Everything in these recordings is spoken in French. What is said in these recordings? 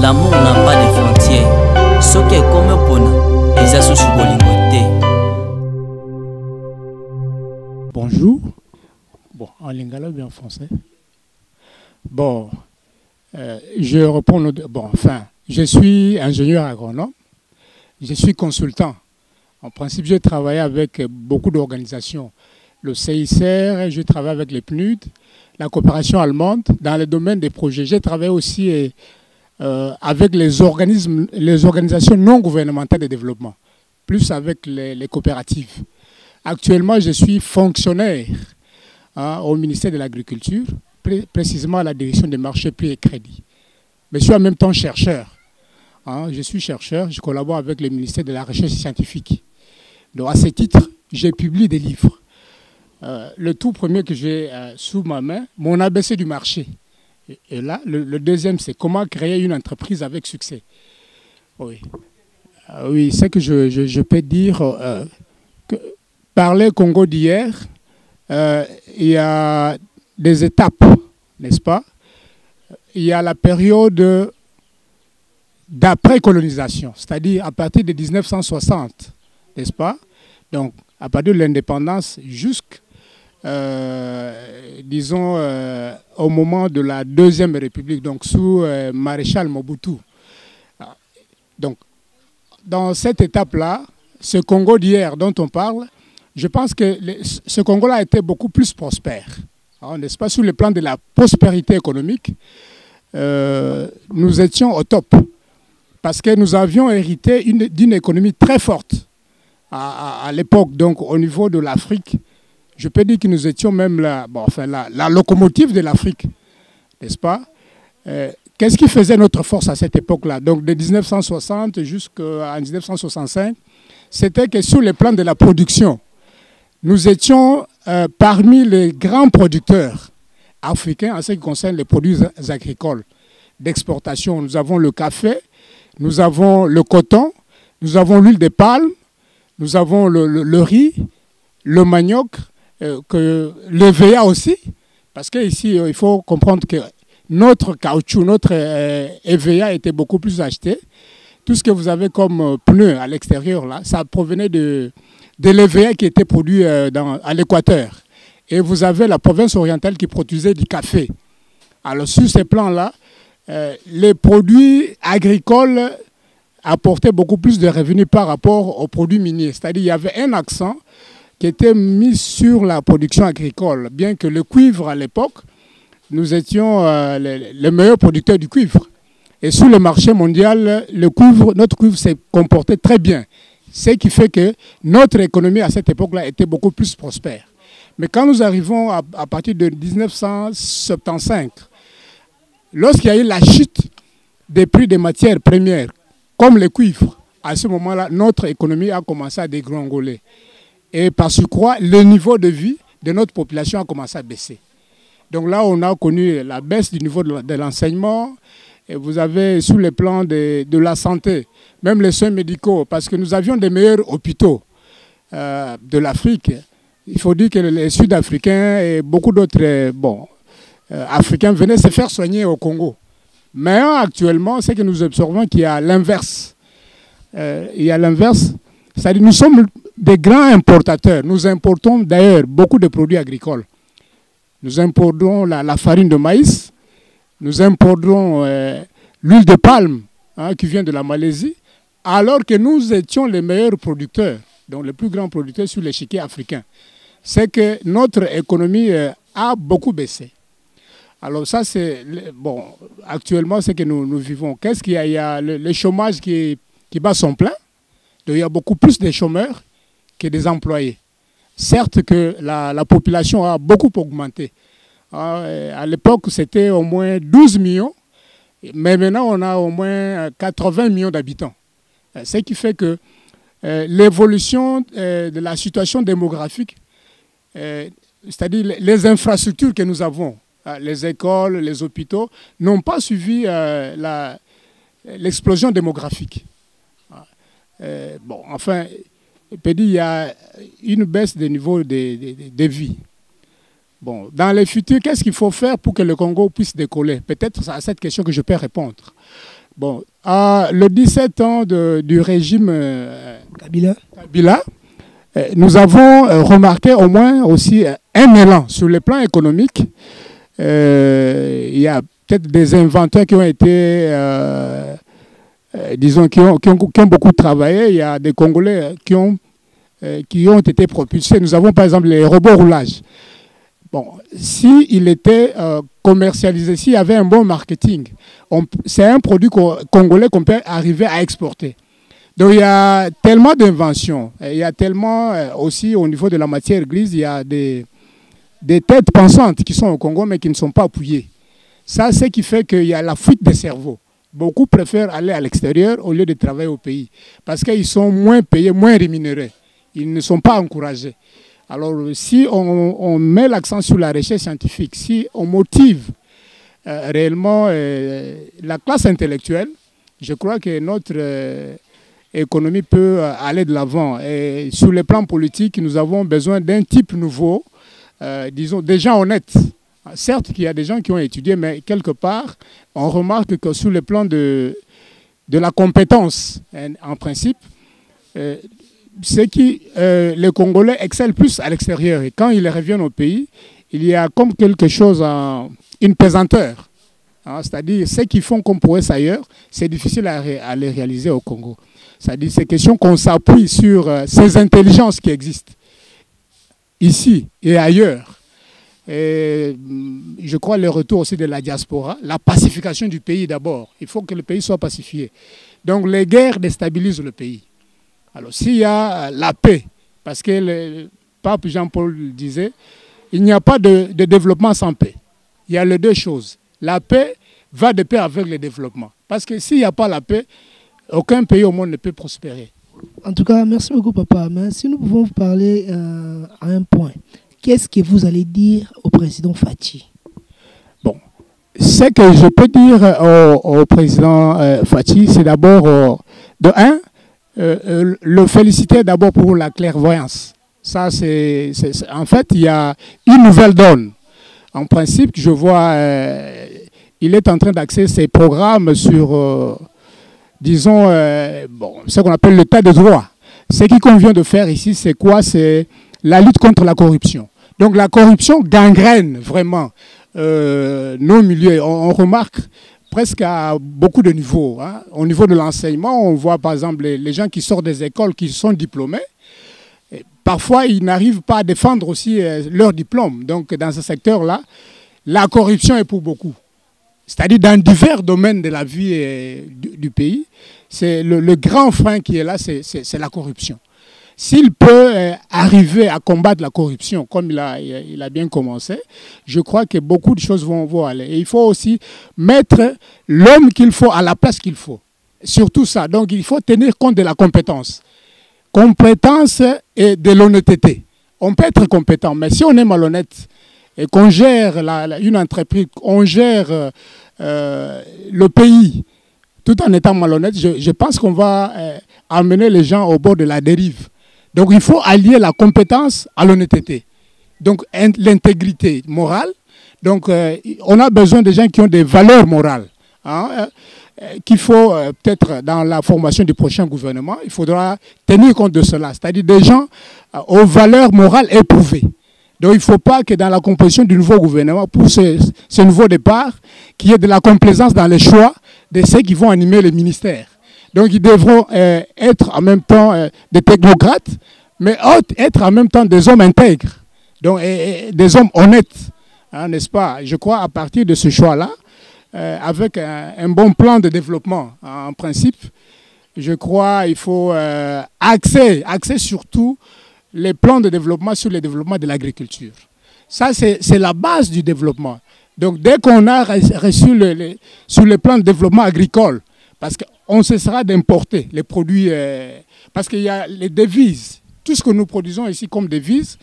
L'amour n'a pas de frontières. Ce qui est comme Pona, les assos sur Bolingote. Bonjour. Bon, en lingala ou bien en français? Bon, je réponds. Bon, enfin, je suis ingénieur agronome. Je suis consultant. En principe, j'ai travaillé avec beaucoup d'organisations. Le CICR, je travaille avec les PNUD, la coopération allemande, dans le domaine des projets. J'ai travaillé aussi avec les organisations non gouvernementales de développement, plus avec les coopératives. Actuellement, je suis fonctionnaire au ministère de l'Agriculture, précisément à la direction des marchés, prix et crédits. Mais je suis en même temps chercheur. Je suis chercheur, je collabore avec le ministère de la Recherche scientifique. Donc à ce titre, j'ai publié des livres. Le tout premier que j'ai sous ma main, mon ABC du marché. Et là, le deuxième, c'est comment créer une entreprise avec succès. Oui, oui, c'est que je peux dire que par le Congo d'hier, il y a des étapes, n'est-ce pas? Il y a la période d'après-colonisation, c'est-à-dire à partir de 1960, n'est-ce pas? Donc, à partir de l'indépendance jusqu'à disons, au moment de la Deuxième République, donc sous Maréchal Mobutu. Donc, dans cette étape-là, ce Congo d'hier dont on parle, je pense que ce Congo-là a été beaucoup plus prospère. N'est-ce pas? Sur le plan de la prospérité économique, nous étions au top. Parce que nous avions hérité d'une économie très forte à l'époque, donc au niveau de l'Afrique. Je peux dire que nous étions même la locomotive de l'Afrique, n'est-ce pas? Qu'est-ce qui faisait notre force à cette époque-là? Donc de 1960 jusqu'à 1965, c'était que sur le plan de la production, nous étions parmi les grands producteurs africains en ce qui concerne les produits agricoles d'exportation. Nous avons le café, nous avons le coton, nous avons l'huile de palme, nous avons le riz, le manioc, le EVA aussi, parce qu'ici, il faut comprendre que notre caoutchouc, notre EVA était beaucoup plus acheté. Tout ce que vous avez comme pneus à l'extérieur, là, ça provenait de l'EVA qui était produit à l'Équateur. Et vous avez la province orientale qui produisait du café. Alors, sur ces plans-là, les produits agricoles apportaient beaucoup plus de revenus par rapport aux produits miniers. C'est-à-dire qu'il y avait un accent qui était mis sur la production agricole, bien que le cuivre à l'époque, nous étions les meilleurs producteurs du cuivre. Et sur le marché mondial, notre cuivre s'est comporté très bien, ce qui fait que notre économie à cette époque-là était beaucoup plus prospère. Mais quand nous arrivons à partir de 1975, lorsqu'il y a eu la chute des prix des matières premières, comme le cuivre, à ce moment-là, notre économie a commencé à dégringoler. Et par surcroît, le niveau de vie de notre population a commencé à baisser. Donc là, on a connu la baisse du niveau de l'enseignement. Et vous avez, sous le plan de la santé, même les soins médicaux, parce que nous avions des meilleurs hôpitaux de l'Afrique. Il faut dire que les Sud-Africains et beaucoup d'autres Africains venaient se faire soigner au Congo. Mais actuellement, c'est que nous observons qu'il y a l'inverse. Il y a l'inverse, c'est-à-dire nous sommes des grands importateurs. Nous importons d'ailleurs beaucoup de produits agricoles. Nous importons la farine de maïs, nous importons l'huile de palme qui vient de la Malaisie, alors que nous étions les meilleurs producteurs, donc les plus grands producteurs sur l'échiquier africain. C'est que notre économie a beaucoup baissé. Alors ça, c'est bon. Actuellement, c'est que nous vivons. Qu'est-ce qu'il y a? Il y a le chômage qui bat son plein. Donc il y a beaucoup plus de chômeurs que des employés. Certes que la population a beaucoup augmenté. À l'époque, c'était au moins 12 millions, mais maintenant on a au moins 80 millions d'habitants. Ce qui fait que l'évolution de la situation démographique, c'est-à-dire les infrastructures que nous avons, les écoles, les hôpitaux, n'ont pas suivi l'explosion démographique. Bon, enfin, il y a une baisse des niveaux de vie. Bon, dans le futur, qu'est-ce qu'il faut faire pour que le Congo puisse décoller? Peut-être à cette question que je peux répondre. Bon, le 17 ans du régime Kabila, nous avons remarqué au moins aussi un élan sur le plan économique. Il y a peut-être des inventeurs qui ont été, disons, qui ont beaucoup travaillé. Il y a des Congolais qui ont été propulsés. Nous avons par exemple les robots roulage. Bon, s'il était commercialisé, s'il y avait un bon marketing, c'est un produit congolais qu'on peut arriver à exporter. Donc il y a tellement d'inventions, il y a tellement aussi au niveau de la matière grise, il y a des têtes pensantes qui sont au Congo mais qui ne sont pas appuyées. Ça, c'est ce qui fait qu'il y a la fuite des cerveaux. Beaucoup préfèrent aller à l'extérieur au lieu de travailler au pays parce qu'ils sont moins payés, moins rémunérés. Ils ne sont pas encouragés. Alors si on met l'accent sur la recherche scientifique, si on motive réellement la classe intellectuelle, je crois que notre économie peut aller de l'avant. Et sur le plan politique, nous avons besoin d'un type nouveau, disons, des gens honnêtes. Certes qu'il y a des gens qui ont étudié, mais quelque part, on remarque que sur le plan de la compétence, en principe, c'est que les Congolais excellent plus à l'extérieur. Et quand ils reviennent au pays, il y a comme quelque chose, une pesanteur. C'est-à-dire, ce qu'ils font comme prouesse ailleurs, c'est difficile à les réaliser au Congo. C'est-à-dire, c'est question qu'on s'appuie sur ces intelligences qui existent ici et ailleurs. Et je crois le retour aussi de la diaspora, la pacification du pays d'abord. Il faut que le pays soit pacifié. Donc, les guerres déstabilisent le pays. Alors, s'il y a la paix, parce que le pape Jean-Paul disait, il n'y a pas de développement sans paix. Il y a les deux choses. La paix va de pair avec le développement. Parce que s'il n'y a pas la paix, aucun pays au monde ne peut prospérer. En tout cas, merci beaucoup, papa. Mais si nous pouvons vous parler à un point, qu'est-ce que vous allez dire au président Fachi? Bon, ce que je peux dire au président Fachi, c'est d'abord, le féliciter d'abord pour la clairvoyance. Ça, en fait, il y a une nouvelle donne. En principe, je vois, il est en train d'axer ses programmes sur, disons, ce qu'on appelle l'état de droit. Ce qu'il convient de faire ici, c'est quoi? C'est la lutte contre la corruption. Donc la corruption gangrène vraiment nos milieux. On remarque presque à beaucoup de niveaux. Au niveau de l'enseignement, on voit par exemple les gens qui sortent des écoles, qui sont diplômés. Et parfois, ils n'arrivent pas à défendre aussi leur diplôme. Donc dans ce secteur-là, la corruption est pour beaucoup. C'est-à-dire dans divers domaines de la vie du pays, c'est le grand frein qui est là, c'est la corruption. S'il peut arriver à combattre la corruption, comme il a bien commencé, je crois que beaucoup de choses vont aller. Et il faut aussi mettre l'homme qu'il faut à la place qu'il faut. Surtout ça. Donc il faut tenir compte de la compétence. Compétence et de l'honnêteté. On peut être compétent, mais si on est malhonnête et qu'on gère une entreprise, on gère le pays tout en étant malhonnête, je pense qu'on va amener les gens au bord de la dérive. Donc il faut allier la compétence à l'honnêteté. Donc l'intégrité morale. Donc on a besoin de gens qui ont des valeurs morales. Qu'il faut peut-être dans la formation du prochain gouvernement, il faudra tenir compte de cela. C'est-à-dire des gens aux valeurs morales éprouvées. Donc il ne faut pas que dans la composition du nouveau gouvernement, pour ce nouveau départ, qu'il y ait de la complaisance dans les choix de ceux qui vont animer les ministères. Donc ils devront être en même temps des technocrates, mais être en même temps des hommes intègres, donc des hommes honnêtes, n'est-ce pas? Je crois à partir de ce choix-là, avec un bon plan de développement, en principe, je crois qu'il faut axer surtout les plans de développement sur le développement de l'agriculture. Ça, c'est la base du développement. Donc, dès qu'on a reçu sur le plan de développement agricole, parce qu'on cessera d'importer les produits, parce qu'il y a les devises. Tout ce que nous produisons ici comme devises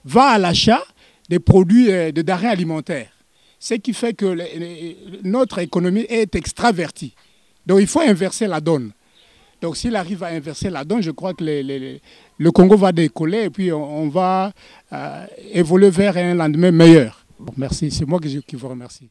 va à l'achat des produits de denrées alimentaires. Ce qui fait que notre économie est extravertie. Donc, il faut inverser la donne. Donc, s'il arrive à inverser la donne, je crois que le Congo va décoller et puis on va évoluer vers un lendemain meilleur. Merci, c'est moi qui vous remercie.